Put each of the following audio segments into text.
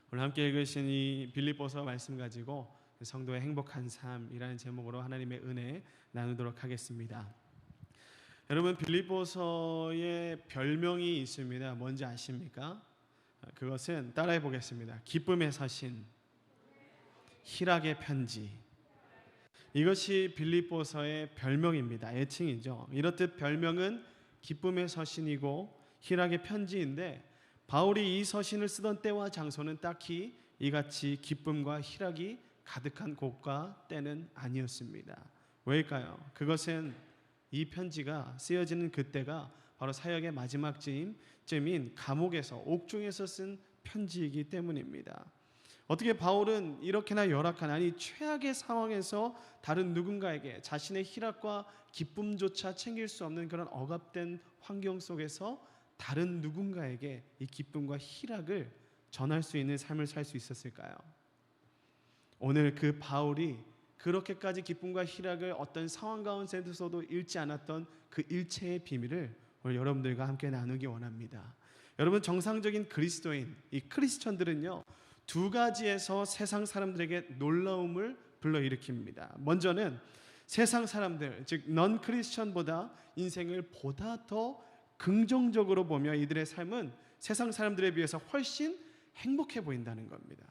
오늘 함께 읽으신 이 빌립보서 말씀 가지고 성도의 행복한 삶이라는 제목으로 하나님의 은혜 나누도록 하겠습니다. 여러분, 빌립보서에 별명이 있습니다. 뭔지 아십니까? 그것은 따라해 보겠습니다. 기쁨의 서신, 희락의 편지. 이것이 빌립보서의 별명입니다. 애칭이죠. 이렇듯 별명은 기쁨의 서신이고 희락의 편지인데, 바울이 이 서신을 쓰던 때와 장소는 딱히 이같이 기쁨과 희락이 가득한 곳과 때는 아니었습니다. 왜일까요? 그것은 이 편지가 쓰여지는 그때가 바로 사역의 마지막 쯤인 감옥에서, 옥중에서 쓴 편지이기 때문입니다. 어떻게 바울은 이렇게나 열악한, 아니 최악의 상황에서 다른 누군가에게 자신의 희락과 기쁨조차 챙길 수 없는 그런 억압된 환경 속에서 다른 누군가에게 이 기쁨과 희락을 전할 수 있는 삶을 살 수 있었을까요? 오늘 그 바울이 그렇게까지 기쁨과 희락을 어떤 상황 가운데서도 잃지 않았던 그 일체의 비밀을 오늘 여러분들과 함께 나누기 원합니다. 여러분, 정상적인 그리스도인, 이 크리스천들은요, 두 가지에서 세상 사람들에게 놀라움을 불러일으킵니다. 먼저는 세상 사람들, 즉 넌 크리스천보다 인생을 보다 더 긍정적으로 보며 이들의 삶은 세상 사람들에 비해서 훨씬 행복해 보인다는 겁니다.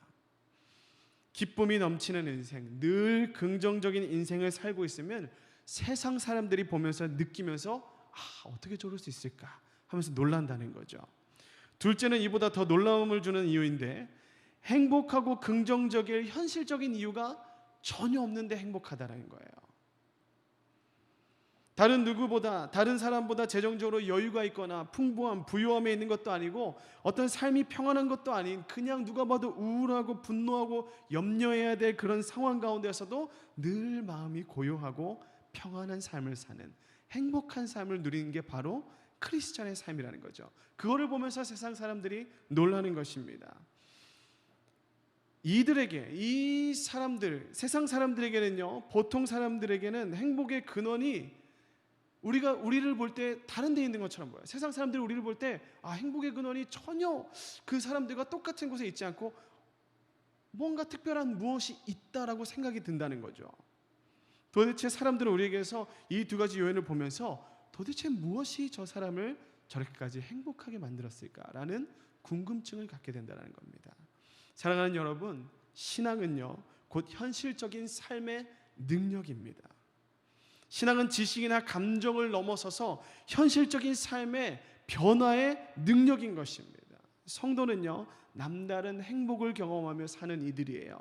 기쁨이 넘치는 인생, 늘 긍정적인 인생을 살고 있으면 세상 사람들이 보면서 느끼면서 어떻게 저럴 수 있을까 하면서 놀란다는 거죠. 둘째는 이보다 더 놀라움을 주는 이유인데, 행복하고 긍정적일 현실적인 이유가 전혀 없는데 행복하다는 거예요. 다른 누구보다, 다른 사람보다 재정적으로 여유가 있거나 풍부한 부유함에 있는 것도 아니고 어떤 삶이 평안한 것도 아닌, 그냥 누가 봐도 우울하고 분노하고 염려해야 될 그런 상황 가운데서도 늘 마음이 고요하고 평안한 삶을 사는, 행복한 삶을 누리는 게 바로 크리스찬의 삶이라는 거죠. 그거를 보면서 세상 사람들이 놀라는 것입니다. 이들에게, 이 사람들, 세상 사람들에게는요, 보통 사람들에게는 행복의 근원이 우리를 볼 때 다른 데 있는 것처럼 보여요. 세상 사람들이 우리를 볼 때 행복의 근원이 전혀 그 사람들과 똑같은 곳에 있지 않고 뭔가 특별한 무엇이 있다라고 생각이 든다는 거죠. 도대체 사람들은 우리에게서 이 두 가지 요인을 보면서 도대체 무엇이 저 사람을 저렇게까지 행복하게 만들었을까라는 궁금증을 갖게 된다는 겁니다. 사랑하는 여러분, 신앙은요, 곧 현실적인 삶의 능력입니다. 신앙은 지식이나 감정을 넘어서서 현실적인 삶의 변화의 능력인 것입니다. 성도는요, 남다른 행복을 경험하며 사는 이들이에요.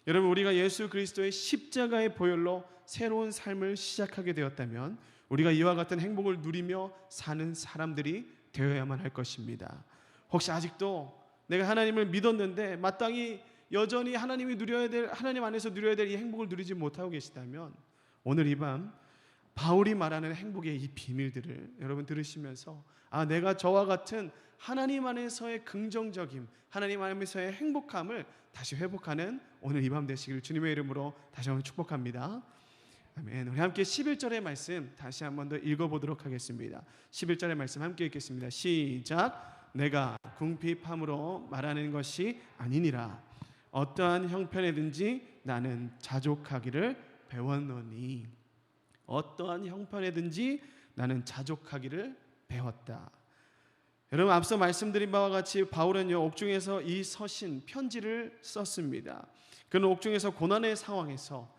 여러분, 우리가 예수 그리스도의 십자가의 보혈로 새로운 삶을 시작하게 되었다면 우리가 이와 같은 행복을 누리며 사는 사람들이 되어야만 할 것입니다. 혹시 아직도 내가 하나님을 믿었는데 마땅히 여전히 하나님 안에서 누려야 될 이 행복을 누리지 못하고 계시다면, 오늘 이 밤 바울이 말하는 행복의 이 비밀들을 여러분 들으시면서 내가 저와 같은 하나님 안에서의 긍정적임, 하나님 안에서의 행복함을 다시 회복하는 오늘 이 밤 되시길 주님의 이름으로 다시 한번 축복합니다. 아멘. 우리 함께 11절의 말씀 다시 한번 더 읽어보도록 하겠습니다. 11절의 말씀 함께 읽겠습니다. 시작. 내가 궁핍함으로 말하는 것이 아니니라. 어떠한 형편에든지 나는 자족하기를 배웠노니. 어떠한 형편에든지 나는 자족하기를 배웠다. 여러분, 앞서 말씀드린 바와 같이 바울은요, 옥중에서 이 서신, 편지를 썼습니다. 그는 옥중에서 고난의 상황에서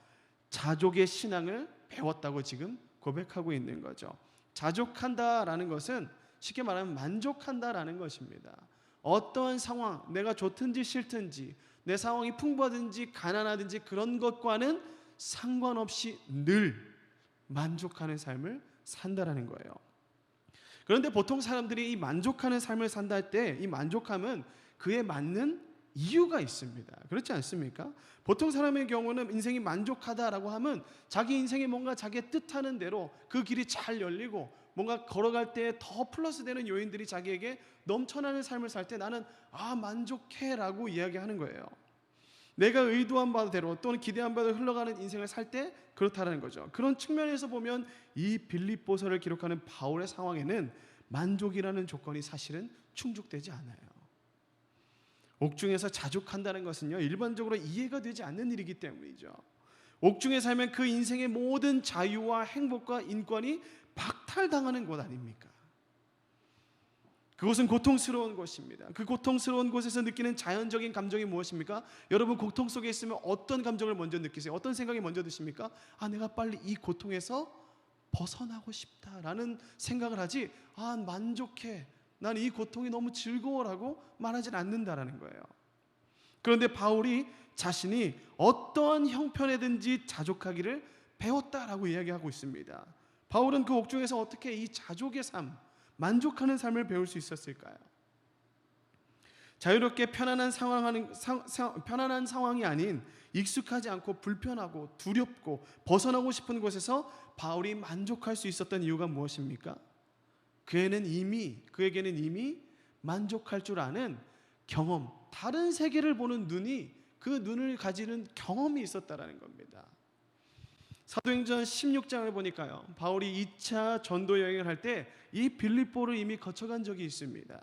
자족의 신앙을 배웠다고 지금 고백하고 있는 거죠. 자족한다라는 것은 쉽게 말하면 만족한다라는 것입니다. 어떠한 상황, 내가 좋든지 싫든지, 내 상황이 풍부하든지 가난하든지 그런 것과는 상관없이 늘 만족하는 삶을 산다라는 거예요. 그런데 보통 사람들이 이 만족하는 삶을 산다 할 때 이 만족함은 그에 맞는 이유가 있습니다. 그렇지 않습니까? 보통 사람의 경우는 인생이 만족하다라고 하면 자기 인생이 뭔가 자기의 뜻하는 대로 그 길이 잘 열리고 뭔가 걸어갈 때 더 플러스 되는 요인들이 자기에게 넘쳐나는 삶을 살 때 나는 만족해 라고 이야기하는 거예요. 내가 의도한 바대로 또는 기대한 바대로 흘러가는 인생을 살 때 그렇다는 거죠. 그런 측면에서 보면 이 빌립보서를 기록하는 바울의 상황에는 만족이라는 조건이 사실은 충족되지 않아요. 옥중에서 자족한다는 것은요, 일반적으로 이해가 되지 않는 일이기 때문이죠. 옥중에 살면 그 인생의 모든 자유와 행복과 인권이 박탈당하는 곳 아닙니까? 그곳은 고통스러운 곳입니다. 그 고통스러운 곳에서 느끼는 자연적인 감정이 무엇입니까? 여러분, 고통 속에 있으면 어떤 감정을 먼저 느끼세요? 어떤 생각이 먼저 드십니까? 내가 빨리 이 고통에서 벗어나고 싶다라는 생각을 하지, 만족해, 난 이 고통이 너무 즐거워라고 말하진 않는다라는 거예요. 그런데 바울이 자신이 어떠한 형편에든지 자족하기를 배웠다라고 이야기하고 있습니다. 바울은 그 옥중에서 어떻게 이 자족의 삶, 만족하는 삶을 배울 수 있었을까요? 자유롭게 편안한 상황이 아닌 익숙하지 않고 불편하고 두렵고 벗어나고 싶은 곳에서 바울이 만족할 수 있었던 이유가 무엇입니까? 그에게는 이미 만족할 줄 아는 경험, 다른 세계를 보는 눈이, 그 눈을 가지는 경험이 있었다라는 겁니다. 사도행전 16장을 보니까요, 바울이 2차 전도 여행을 할 때 이 빌립보를 이미 거쳐간 적이 있습니다.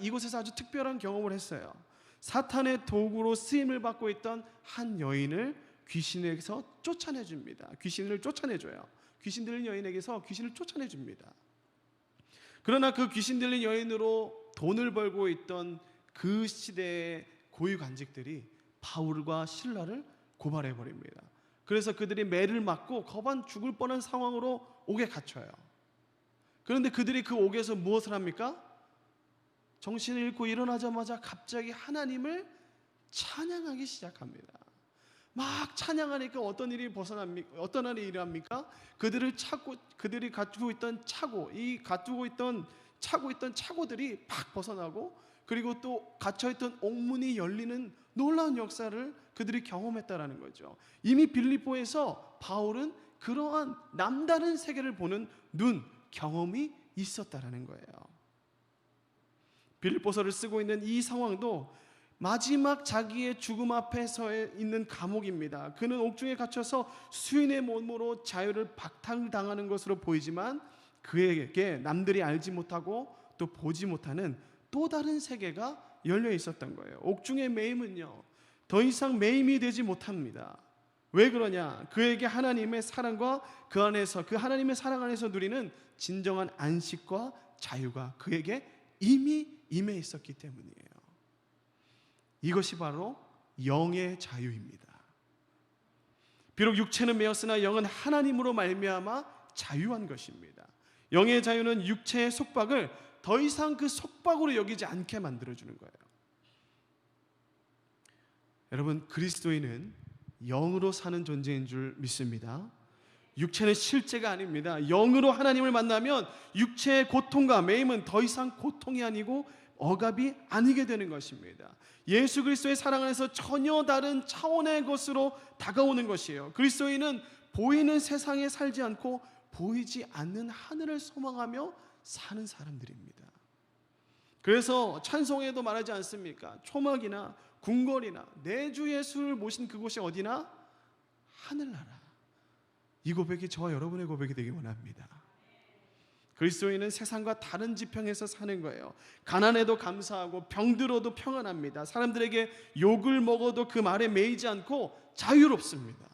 이곳에서 아주 특별한 경험을 했어요. 사탄의 도구로 쓰임을 받고 있던 한 여인을 귀신에게서 쫓아내줍니다. 귀신을 쫓아내줘요. 귀신 들린 여인에게서 귀신을 쫓아내줍니다. 그러나 그 귀신 들린 여인으로 돈을 벌고 있던 그 시대의 고위 관직들이 바울과 실라를 고발해버립니다. 그래서 그들이 매를 맞고 거반 죽을 뻔한 상황으로 옥에 갇혀요. 그런데 그들이 그 옥에서 무엇을 합니까? 정신을 잃고 일어나자마자 갑자기 하나님을 찬양하기 시작합니다. 막 찬양하니까 어떤 일이 일어납니까? 그들이 가지고 있던 차고들이 팍 벗어나고, 그리고 또 갇혀있던 옥문이 열리는 놀라운 역사를 그들이 경험했다라는 거죠. 이미 빌립보에서 바울은 그러한 남다른 세계를 보는 경험이 있었다라는 거예요. 빌립보서를 쓰고 있는 이 상황도 마지막 자기의 죽음 앞에 서 있는 감옥입니다. 그는 옥중에 갇혀서 수인의 몸으로 자유를 박탈당하는 것으로 보이지만 그에게 남들이 알지 못하고 또 보지 못하는 또 다른 세계가 열려 있었던 거예요. 옥중의 매임은요, 더 이상 매임이 되지 못합니다. 왜 그러냐? 그에게 하나님의 사랑과 그 하나님의 사랑 안에서 누리는 진정한 안식과 자유가 그에게 이미 임해 있었기 때문이에요. 이것이 바로 영의 자유입니다. 비록 육체는 매였으나 영은 하나님으로 말미암아 자유한 것입니다. 영의 자유는 육체의 속박을 더 이상 그 속박으로 여기지 않게 만들어주는 거예요. 여러분, 그리스도인은 영으로 사는 존재인 줄 믿습니다. 육체는 실제가 아닙니다. 영으로 하나님을 만나면 육체의 고통과 매임은 더 이상 고통이 아니고 억압이 아니게 되는 것입니다. 예수 그리스도의 사랑 안에서 전혀 다른 차원의 것으로 다가오는 것이에요. 그리스도인은 보이는 세상에 살지 않고 보이지 않는 하늘을 소망하며 사는 사람들입니다. 그래서 찬송에도 말하지 않습니까? 초막이나 궁궐이나 내 주 예수를 모신 그곳이 어디나? 하늘나라. 이 고백이 저와 여러분의 고백이 되기 원합니다. 그리스도인은 세상과 다른 지평에서 사는 거예요. 가난해도 감사하고 병들어도 평안합니다. 사람들에게 욕을 먹어도 그 말에 매이지 않고 자유롭습니다.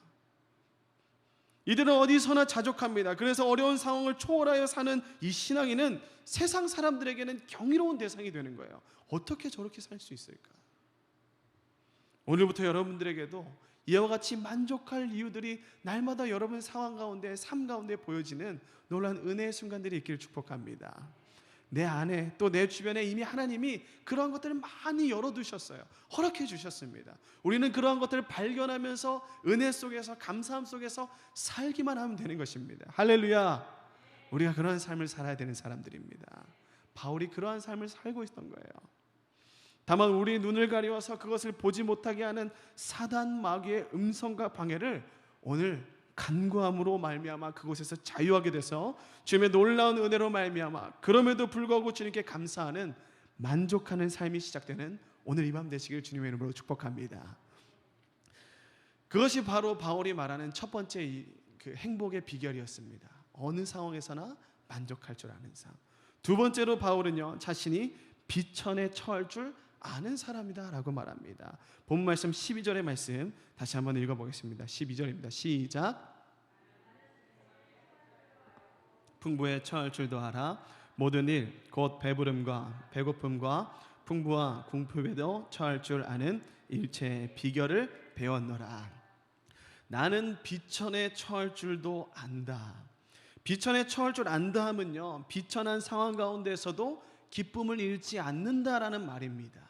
이들은 어디서나 자족합니다. 그래서 어려운 상황을 초월하여 사는 이 신앙인은 세상 사람들에게는 경이로운 대상이 되는 거예요. 어떻게 저렇게 살 수 있을까? 오늘부터 여러분들에게도 이와 같이 만족할 이유들이 날마다 여러분 상황 가운데, 삶 가운데 보여지는 놀라운 은혜의 순간들이 있기를 축복합니다. 내 안에 또 내 주변에 이미 하나님이 그러한 것들을 많이 열어두셨어요. 허락해 주셨습니다. 우리는 그러한 것들을 발견하면서 은혜 속에서, 감사함 속에서 살기만 하면 되는 것입니다. 할렐루야. 우리가 그러한 삶을 살아야 되는 사람들입니다. 바울이 그러한 삶을 살고 있던 거예요. 다만 우리 눈을 가리워서 그것을 보지 못하게 하는 사단 마귀의 음성과 방해를 오늘 간구함으로 말미암아 그곳에서 자유하게 돼서 주님의 놀라운 은혜로 말미암아 그럼에도 불구하고 주님께 감사하는, 만족하는 삶이 시작되는 오늘 이 밤 되시길 주님의 이름으로 축복합니다. 그것이 바로 바울이 말하는 첫 번째 그 행복의 비결이었습니다. 어느 상황에서나 만족할 줄 아는 삶. 두 번째로 바울은요, 자신이 비천에 처할 줄 아는 사람이다라고 말합니다. 본 말씀 12절의 말씀 다시 한번 읽어보겠습니다. 12절입니다. 시작. 풍부에 처할 줄도 알아 모든 일 곧 배부름과 배고픔과 풍부와 궁핍에도 처할 줄 아는 일체의 비결을 배웠노라. 나는 비천에 처할 줄도 안다. 비천에 처할 줄 안다 하면요, 비천한 상황 가운데서도 기쁨을 잃지 않는다라는 말입니다.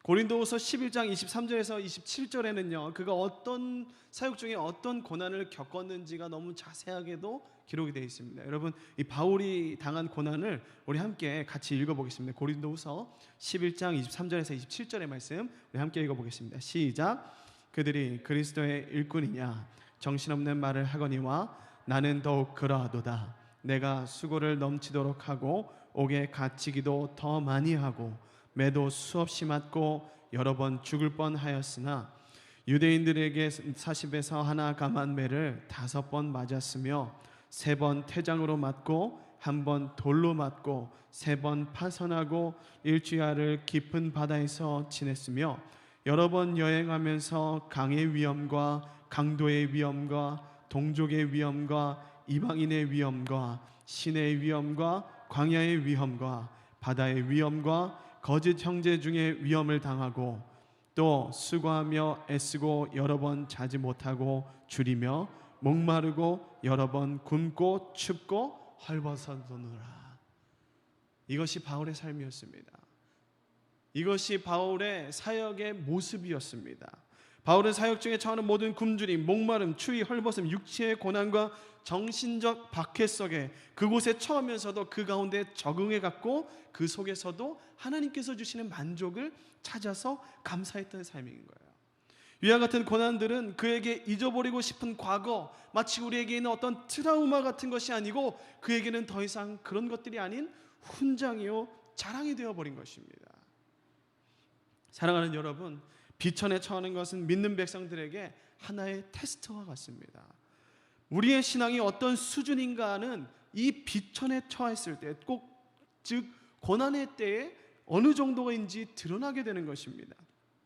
고린도후서 11장 23절에서 27절에는요 그가 어떤 사역 중에 어떤 고난을 겪었는지가 너무 자세하게도 기록이 되어 있습니다. 여러분, 이 바울이 당한 고난을 우리 함께 같이 읽어보겠습니다. 고린도후서 11장 23절에서 27절의 말씀 우리 함께 읽어보겠습니다. 시작. 그들이 그리스도의 일꾼이냐 정신없는 말을 하거니와 나는 더욱 그러하도다. 내가 수고를 넘치도록 하고 옥에 갇히기도 더 많이 하고 매도 수없이 맞고 여러 번 죽을 뻔하였으나 유대인들에게 40에서 하나 감한 매를 5번 맞았으며 3번 태장으로 맞고 1번 돌로 맞고 3번 파선하고 일주야를 깊은 바다에서 지냈으며 여러 번 여행하면서 강의 위험과 강도의 위험과 동족의 위험과 이방인의 위험과 신의 위험과 광야의 위험과 바다의 위험과 거짓 형제 중에 위험을 당하고 또 수고하며 애쓰고 여러 번 자지 못하고 줄이며 목마르고 여러 번 굶고 춥고 헐벗어도느라. 이것이 바울의 삶이었습니다. 이것이 바울의 사역의 모습이었습니다. 바울은 사역 중에 처하는 모든 굶주림, 목마름, 추위, 헐벗음, 육체의 고난과 정신적 박해 속에 그곳에 처하면서도 그 가운데 적응해 갔고 그 속에서도 하나님께서 주시는 만족을 찾아서 감사했던 삶인 거예요. 위와 같은 고난들은 그에게 잊어버리고 싶은 과거, 마치 우리에게 있는 어떤 트라우마 같은 것이 아니고 그에게는 더 이상 그런 것들이 아닌 훈장이요 자랑이 되어버린 것입니다. 사랑하는 여러분, 비천에 처하는 것은 믿는 백성들에게 하나의 테스트와 같습니다. 우리의 신앙이 어떤 수준인가는 이 비천에 처했을 때, 즉 고난의 때에 어느 정도인지 드러나게 되는 것입니다.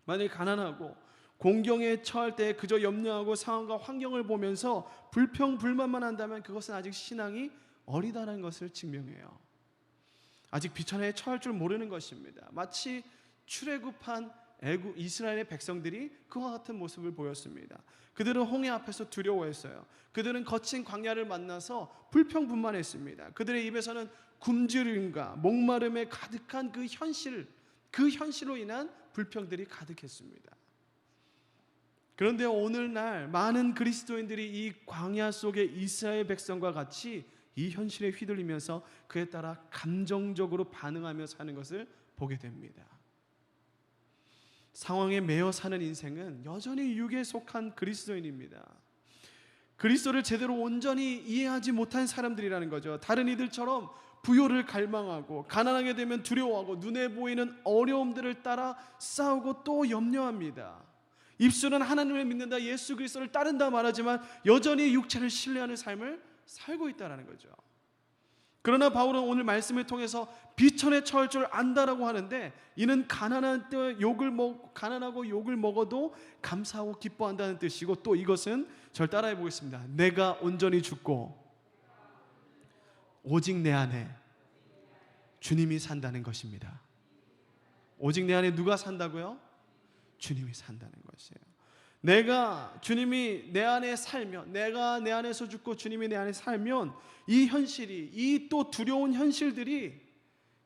만일 가난하고 공경에 처할 때 그저 염려하고 상황과 환경을 보면서 불평불만만 한다면 그것은 아직 신앙이 어리다는 것을 증명해요. 아직 비천에 처할 줄 모르는 것입니다. 마치 출애굽한 이스라엘의 백성들이 그와 같은 모습을 보였습니다. 그들은 홍해 앞에서 두려워했어요. 그들은 거친 광야를 만나서 불평분만했습니다. 그들의 입에서는 굶주림과 목마름에 가득한 그 현실로 인한 불평들이 가득했습니다. 그런데 오늘날 많은 그리스도인들이 이 광야 속의 이스라엘 백성과 같이 이 현실에 휘둘리면서 그에 따라 감정적으로 반응하며 사는 것을 보게 됩니다. 상황에 매여 사는 인생은 여전히 육에 속한 그리스도인입니다. 그리스도를 제대로 온전히 이해하지 못한 사람들이라는 거죠. 다른 이들처럼 부요를 갈망하고 가난하게 되면 두려워하고 눈에 보이는 어려움들을 따라 싸우고 또 염려합니다. 입술은 하나님을 믿는다, 예수 그리스도를 따른다 말하지만 여전히 육체를 신뢰하는 삶을 살고 있다는 거죠. 그러나 바울은 오늘 말씀을 통해서 비천에 처할 줄 안다라고 하는데, 이는 가난하고 욕을 먹어도 감사하고 기뻐한다는 뜻이고, 또 이것은 절 따라해 보겠습니다. 내가 온전히 죽고 오직 내 안에 주님이 산다는 것입니다. 오직 내 안에 누가 산다고요? 주님이 산다는 것이에요. 주님이 내 안에 살면, 내가 내 안에서 죽고 주님이 내 안에 살면 이 현실이, 이 또 두려운 현실들이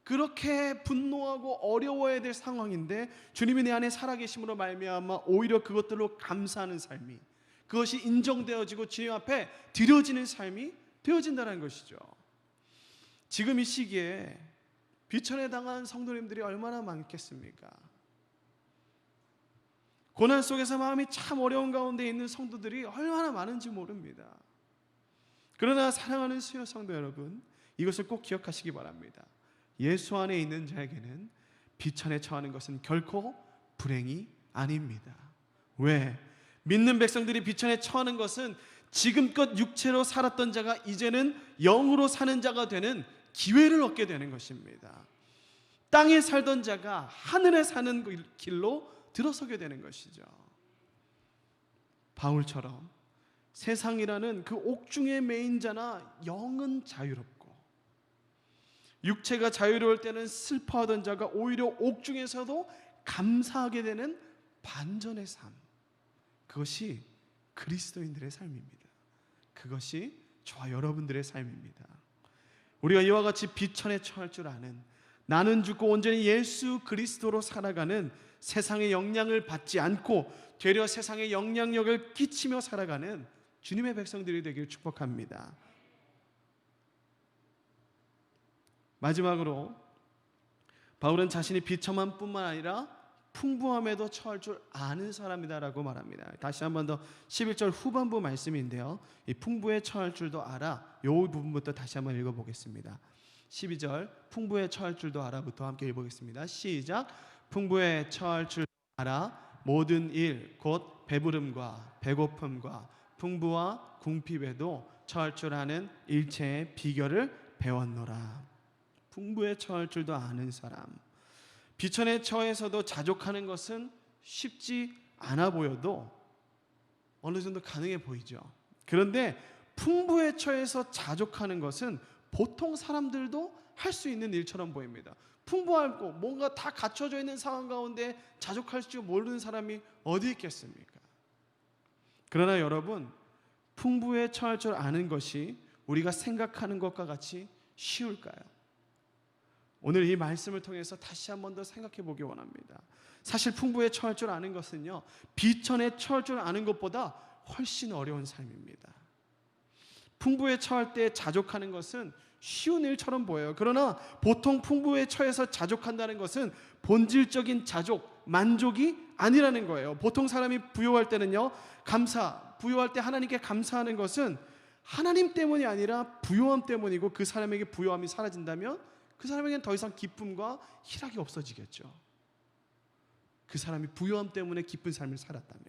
그렇게 분노하고 어려워야 될 상황인데 주님이 내 안에 살아계심으로 말미암아 오히려 그것들로 감사하는 삶이, 그것이 인정되어지고 주님 앞에 드려지는 삶이 되어진다는 것이죠. 지금 이 시기에 비천에 당한 성도님들이 얼마나 많겠습니까? 고난 속에서 마음이 참 어려운 가운데 있는 성도들이 얼마나 많은지 모릅니다. 그러나 사랑하는 수요 성도 여러분, 이것을 꼭 기억하시기 바랍니다. 예수 안에 있는 자에게는 비천에 처하는 것은 결코 불행이 아닙니다. 왜? 믿는 백성들이 비천에 처하는 것은 지금껏 육체로 살았던 자가 이제는 영으로 사는 자가 되는 기회를 얻게 되는 것입니다. 땅에 살던 자가 하늘에 사는 길로 들어서게 되는 것이죠. 바울처럼 세상이라는 그 옥중에 매인 자나 영은 자유롭고, 육체가 자유로울 때는 슬퍼하던 자가 오히려 옥중에서도 감사하게 되는 반전의 삶, 그것이 그리스도인들의 삶입니다. 그것이 저와 여러분들의 삶입니다. 우리가 이와 같이 비천에 처할 줄 아는, 나는 죽고 온전히 예수 그리스도로 살아가는, 세상의 영향을 받지 않고 되려 세상의 영향력을 끼치며 살아가는 주님의 백성들이 되길 축복합니다. 마지막으로 바울은 자신이 비천함 뿐만 아니라 풍부함에도 처할 줄 아는 사람이다라고 말합니다. 다시 한 번 더 11절 후반부 말씀인데요, 이 풍부에 처할 줄도 알아, 이 부분부터 다시 한번 읽어보겠습니다. 12절 풍부에 처할 줄도 알아부터 함께 읽어보겠습니다. 시작. 풍부에 처할 줄도 알아 모든 일 곧 배부름과 배고픔과 풍부와 궁핍에도 처할 줄 아는 일체의 비결을 배웠노라. 풍부에 처할 줄도 아는 사람. 비천에 처해서도 자족하는 것은 쉽지 않아 보여도 어느 정도 가능해 보이죠. 그런데 풍부에 처해서 자족하는 것은 보통 사람들도 할 수 있는 일처럼 보입니다. 풍부하고 뭔가 다 갖춰져 있는 상황 가운데 자족할 줄 모르는 사람이 어디 있겠습니까? 그러나 여러분, 풍부에 처할 줄 아는 것이 우리가 생각하는 것과 같이 쉬울까요? 오늘 이 말씀을 통해서 다시 한 번 더 생각해 보기 원합니다. 사실 풍부에 처할 줄 아는 것은요, 비천에 처할 줄 아는 것보다 훨씬 어려운 삶입니다. 풍부에 처할 때 자족하는 것은 쉬운 일처럼 보여요. 그러나 보통 풍부에 처해서 자족한다는 것은 본질적인 자족, 만족이 아니라는 거예요. 보통 사람이 부유할 때는요, 부유할 때 하나님께 감사하는 것은 하나님 때문이 아니라 부유함 때문이고, 그 사람에게 부유함이 사라진다면 그 사람에게는 더 이상 기쁨과 희락이 없어지겠죠. 그 사람이 부유함 때문에 기쁜 삶을 살았다면.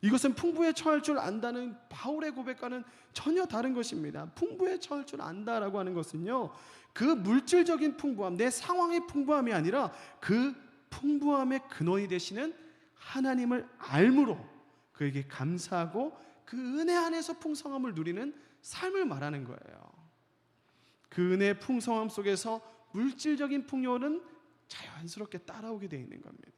이것은 풍부에 처할 줄 안다는 바울의 고백과는 전혀 다른 것입니다. 풍부에 처할 줄 안다라고 하는 것은요, 그 물질적인 풍부함, 내 상황의 풍부함이 아니라 그 풍부함의 근원이 되시는 하나님을 알므로 그에게 감사하고 그 은혜 안에서 풍성함을 누리는 삶을 말하는 거예요. 그 은혜의 풍성함 속에서 물질적인 풍요는 자연스럽게 따라오게 되어 있는 겁니다.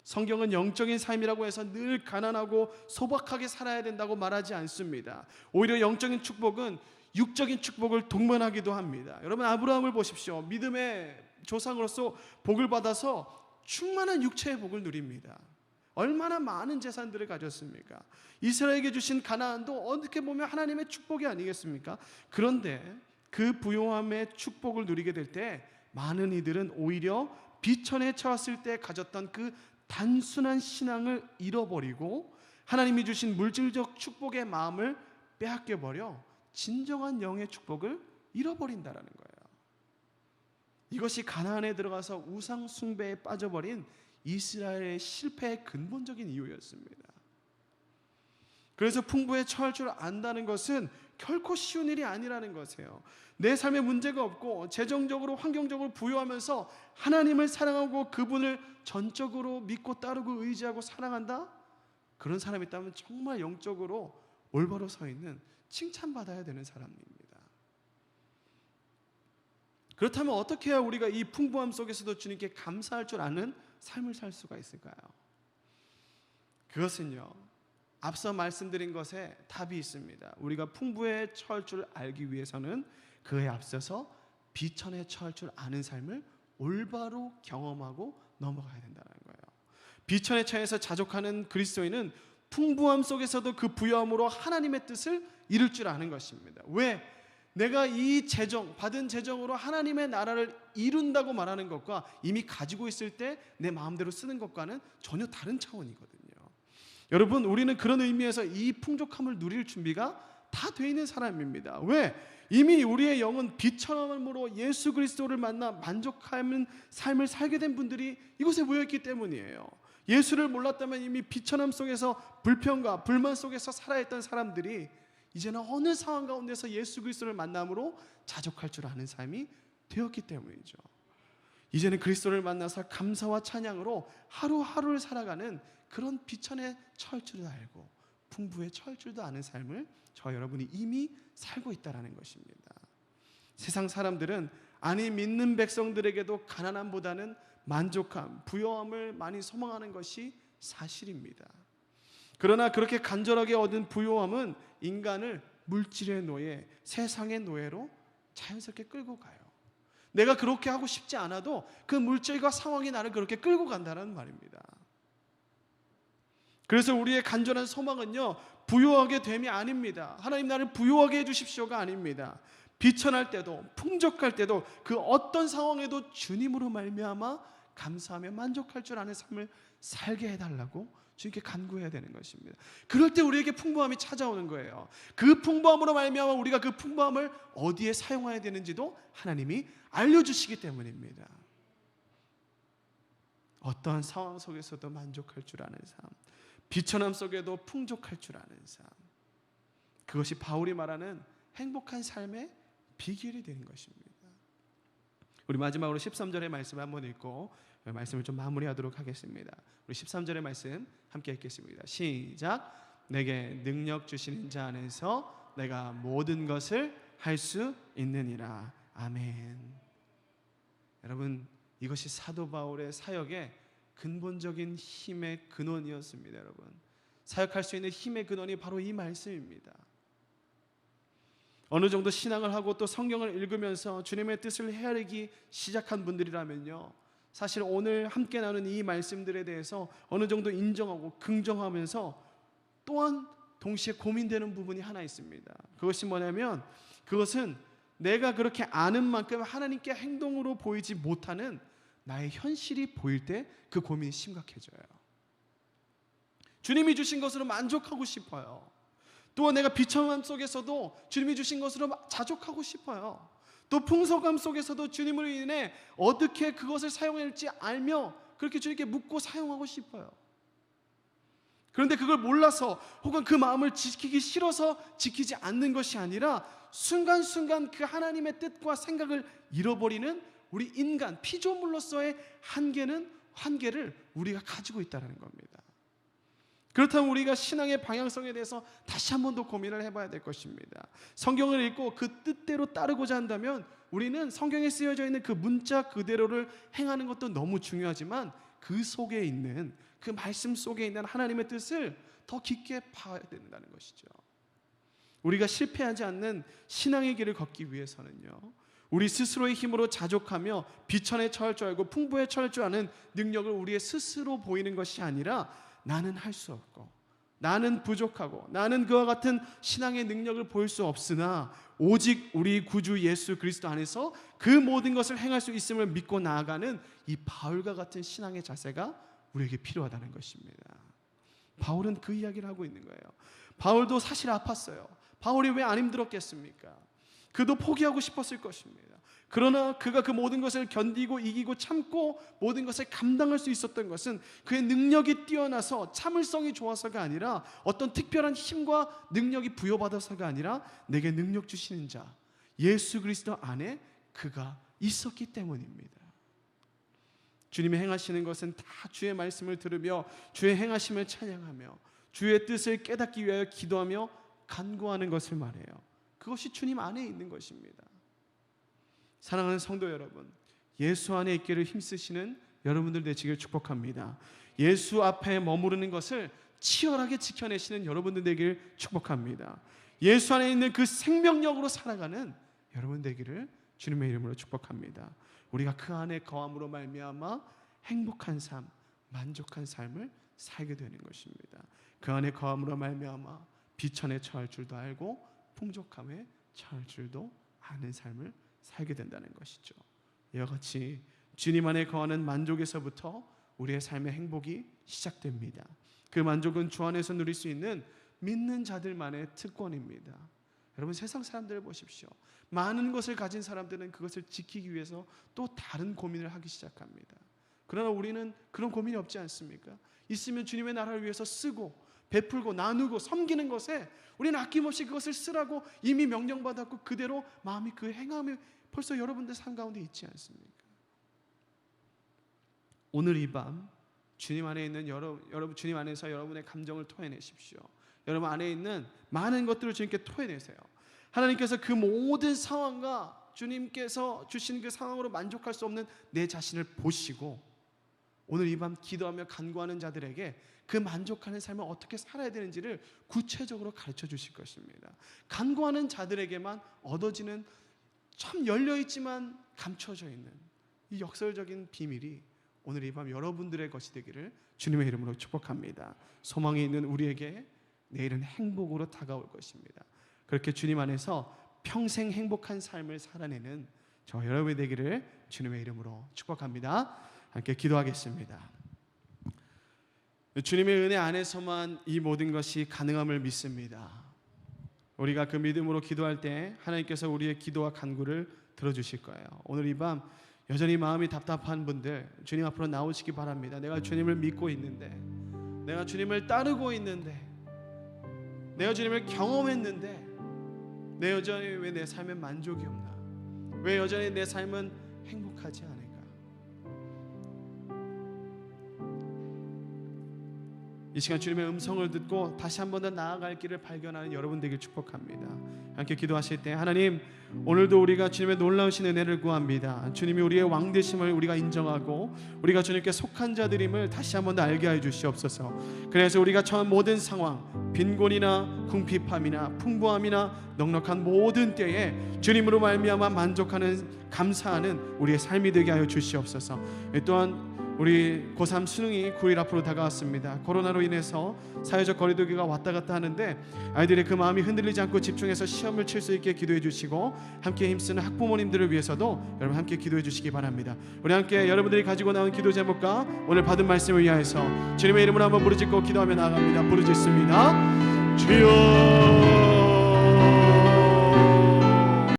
성경은 영적인 삶이라고 해서 늘 가난하고 소박하게 살아야 된다고 말하지 않습니다. 오히려 영적인 축복은 육적인 축복을 동반하기도 합니다. 여러분, 아브라함을 보십시오. 믿음의 조상으로서 복을 받아서 충만한 육체의 복을 누립니다. 얼마나 많은 재산들을 가졌습니까? 이스라엘에게 주신 가나안도 어떻게 보면 하나님의 축복이 아니겠습니까? 그런데 그 부요함의 축복을 누리게 될 때 많은 이들은 오히려 비천에 처했을 때 가졌던 그 단순한 신앙을 잃어버리고 하나님이 주신 물질적 축복의 마음을 빼앗겨버려 진정한 영의 축복을 잃어버린다라는 거예요. 이것이 가나안에 들어가서 우상 숭배에 빠져버린 이스라엘의 실패의 근본적인 이유였습니다. 그래서 풍부에 처할 줄 안다는 것은 결코 쉬운 일이 아니라는 것이에요. 내 삶에 문제가 없고 재정적으로 환경적으로 부유하면서 하나님을 사랑하고 그분을 전적으로 믿고 따르고 의지하고 사랑한다? 그런 사람이 있다면 정말 영적으로 올바로 서 있는, 칭찬받아야 되는 사람입니다. 그렇다면 어떻게 해야 우리가 이 풍부함 속에서도 주님께 감사할 줄 아는 삶을 살 수가 있을까요? 그것은요, 앞서 말씀드린 것에 답이 있습니다. 우리가 풍부에 처할 줄 알기 위해서는 그에 앞서서 비천에 처할 줄 아는 삶을 올바로 경험하고 넘어가야 된다는 거예요. 비천에 처해서 자족하는 그리스도인은 풍부함 속에서도 그 부유함으로 하나님의 뜻을 이룰 줄 아는 것입니다. 왜? 내가 이 받은 재정으로 하나님의 나라를 이룬다고 말하는 것과 이미 가지고 있을 때 내 마음대로 쓰는 것과는 전혀 다른 차원이거든요. 여러분, 우리는 그런 의미에서 이 풍족함을 누릴 준비가 다 돼 있는 사람입니다. 왜? 이미 우리의 영은 비천함으로 예수 그리스도를 만나 만족하는 삶을 살게 된 분들이 이곳에 모여있기 때문이에요. 예수를 몰랐다면 이미 비천함 속에서 불평과 불만 속에서 살아있던 사람들이 이제는 어느 상황 가운데서 예수 그리스도를 만남으로 자족할 줄 아는 삶이 되었기 때문이죠. 이제는 그리스도를 만나서 감사와 찬양으로 하루하루를 살아가는 그런 비천에 처할 줄도 알고 풍부에 처할 줄도 아는 삶을 저와 여러분이 이미 살고 있다는 것입니다. 세상 사람들은 아니 믿는 백성들에게도 가난함보다는 만족함, 부요함을 많이 소망하는 것이 사실입니다. 그러나 그렇게 간절하게 얻은 부요함은 인간을 물질의 노예, 세상의 노예로 자연스럽게 끌고 가요. 내가 그렇게 하고 싶지 않아도 그 물질과 상황이 나를 그렇게 끌고 간다는 말입니다. 그래서 우리의 간절한 소망은요, 부요하게 됨이 아닙니다. 하나님 나를 부요하게 해주십시오가 아닙니다. 비천할 때도 풍족할 때도 그 어떤 상황에도 주님으로 말미암아 감사하며 만족할 줄 아는 삶을 살게 해달라고 주님께 간구해야 되는 것입니다. 그럴 때 우리에게 풍부함이 찾아오는 거예요. 그 풍부함으로 말미암아 우리가 그 풍부함을 어디에 사용해야 되는지도 하나님이 알려주시기 때문입니다. 어떠한 상황 속에서도 만족할 줄 아는 삶, 비천함 속에도 풍족할 줄 아는 삶, 그것이 바울이 말하는 행복한 삶의 비결이 되는 것입니다. 우리 마지막으로 13절의 말씀을 한번 읽고 말씀을 좀 마무리하도록 하겠습니다. 우리 13절의 말씀 함께 읽겠습니다. 시작. 내게 능력 주시는 자 안에서 내가 모든 것을 할 수 있느니라. 아멘. 여러분, 이것이 사도 바울의 사역의 근본적인 힘의 근원이었습니다. 여러분, 사역할 수 있는 힘의 근원이 바로 이 말씀입니다. 어느 정도 신앙을 하고 또 성경을 읽으면서 주님의 뜻을 헤아리기 시작한 분들이라면요, 사실 오늘 함께 나눈 이 말씀들에 대해서 어느 정도 인정하고 긍정하면서 또한 동시에 고민되는 부분이 하나 있습니다. 그것이 뭐냐면, 그것은 내가 그렇게 아는 만큼 하나님께 행동으로 보이지 못하는 나의 현실이 보일 때 그 고민이 심각해져요. 주님이 주신 것으로 만족하고 싶어요. 또 내가 비천함 속에서도 주님이 주신 것으로 자족하고 싶어요. 또 풍성함 속에서도 주님으로 인해 어떻게 그것을 사용해야 할지 알며 그렇게 주님께 묻고 사용하고 싶어요. 그런데 그걸 몰라서 혹은 그 마음을 지키기 싫어서 지키지 않는 것이 아니라 순간순간 그 하나님의 뜻과 생각을 잃어버리는 우리 인간 피조물로서의 한계를 우리가 가지고 있다는 겁니다. 그렇다면 우리가 신앙의 방향성에 대해서 다시 한 번 더 고민을 해봐야 될 것입니다. 성경을 읽고 그 뜻대로 따르고자 한다면 우리는 성경에 쓰여져 있는 그 문자 그대로를 행하는 것도 너무 중요하지만 그 속에 있는 그 말씀 속에 있는 하나님의 뜻을 더 깊게 봐야 된다는 것이죠. 우리가 실패하지 않는 신앙의 길을 걷기 위해서는요, 우리 스스로의 힘으로 자족하며 비천에 처할 줄 알고 풍부에 처할 줄 아는 능력을 우리의 스스로 보이는 것이 아니라 나는 할 수 없고 나는 부족하고 나는 그와 같은 신앙의 능력을 보일 수 없으나 오직 우리 구주 예수 그리스도 안에서 그 모든 것을 행할 수 있음을 믿고 나아가는 이 바울과 같은 신앙의 자세가 우리에게 필요하다는 것입니다. 바울은 그 이야기를 하고 있는 거예요. 바울도 사실 아팠어요. 바울이 왜 안 힘들었겠습니까? 그도 포기하고 싶었을 것입니다. 그러나 그가 그 모든 것을 견디고 이기고 참고 모든 것을 감당할 수 있었던 것은 그의 능력이 뛰어나서 참을성이 좋아서가 아니라 어떤 특별한 힘과 능력이 부여받아서가 아니라 내게 능력 주시는 자 예수 그리스도 안에 그가 있었기 때문입니다. 주님이 행하시는 것은 다 주의 말씀을 들으며 주의 행하심을 찬양하며 주의 뜻을 깨닫기 위하여 기도하며 간구하는 것을 말해요. 그것이 주님 안에 있는 것입니다. 사랑하는 성도 여러분, 예수 안에 있기를 힘쓰시는 여러분들 되시길 축복합니다. 예수 앞에 머무르는 것을 치열하게 지켜내시는 여러분들 되기를 축복합니다. 예수 안에 있는 그 생명력으로 살아가는 여러분 되기를 주님의 이름으로 축복합니다. 우리가 그 안에 거함으로 말미암아 행복한 삶, 만족한 삶을 살게 되는 것입니다. 그 안에 거함으로 말미암아 비천에 처할 줄도 알고 풍족함에 처할 줄도 아는 삶을 살게 된다는 것이죠. 이와 같이 주님 안에 거하는 만족에서부터 우리의 삶의 행복이 시작됩니다. 그 만족은 주 안에서 누릴 수 있는 믿는 자들만의 특권입니다. 여러분, 세상 사람들을 보십시오. 많은 것을 가진 사람들은 그것을 지키기 위해서 또 다른 고민을 하기 시작합니다. 그러나 우리는 그런 고민이 없지 않습니까? 있으면 주님의 나라를 위해서 쓰고 베풀고 나누고 섬기는 것에 우리는 아낌없이 그것을 쓰라고 이미 명령받았고 그대로 마음이 그 행함이 벌써 여러분들 삶 가운데 있지 않습니까? 오늘 이 밤 주님 안에 있는 여러분 주님 안에서 여러분의 감정을 토해내십시오. 여러분 안에 있는 많은 것들을 주님께 토해내세요. 하나님께서 그 모든 상황과 주님께서 주신 그 상황으로 만족할 수 없는 내 자신을 보시고 오늘 이 밤 기도하며 간구하는 자들에게 그 만족하는 삶을 어떻게 살아야 되는지를 구체적으로 가르쳐 주실 것입니다. 간구하는 자들에게만 얻어지는 참 열려있지만 감춰져 있는 이 역설적인 비밀이 오늘 이 밤 여러분들의 것이 되기를 주님의 이름으로 축복합니다. 소망이 있는 우리에게 내일은 행복으로 다가올 것입니다. 그렇게 주님 안에서 평생 행복한 삶을 살아내는 저 여러분이 되기를 주님의 이름으로 축복합니다. 함께 기도하겠습니다. 주님의 은혜 안에서만 이 모든 것이 가능함을 믿습니다. 우리가 그 믿음으로 기도할 때 하나님께서 우리의 기도와 간구를 들어주실 거예요. 오늘 이 밤 여전히 마음이 답답한 분들 주님 앞으로 나오시기 바랍니다. 내가 주님을 믿고 있는데, 내가 주님을 따르고 있는데, 내가 주님을 경험했는데 내 여전히 왜 내 삶에 만족이 없나? 왜 여전히 내 삶은 행복하지 않을까? 이 시간 주님의 음성을 듣고 다시 한 번 더 나아갈 길을 발견하는 여러분 되길 축복합니다. 함께 기도하실 때 하나님, 오늘도 우리가 주님의 놀라우신 은혜를 구합니다. 주님이 우리의 왕 되심을 우리가 인정하고 우리가 주님께 속한 자들임을 다시 한 번 더 알게 해 주시옵소서. 그래서 우리가 처한 모든 상황, 빈곤이나 궁핍함이나 풍부함이나 넉넉한 모든 때에 주님으로 말미암아 만족하는 감사하는 우리의 삶이 되게 하여 주시옵소서. 또한 우리 고3 수능이 9일 앞으로 다가왔습니다. 코로나로 인해서 사회적 거리두기가 왔다 갔다 하는데 아이들의 그 마음이 흔들리지 않고 집중해서 시험을 칠 수 있게 기도해 주시고 함께 힘쓰는 학부모님들을 위해서도 여러분 함께 기도해 주시기 바랍니다. 우리 함께 여러분들이 가지고 나온 기도 제목과 오늘 받은 말씀을 위하여서 주님의 이름으로 한번 부르짖고 기도하며 나아갑니다. 부르짖습니다. 주여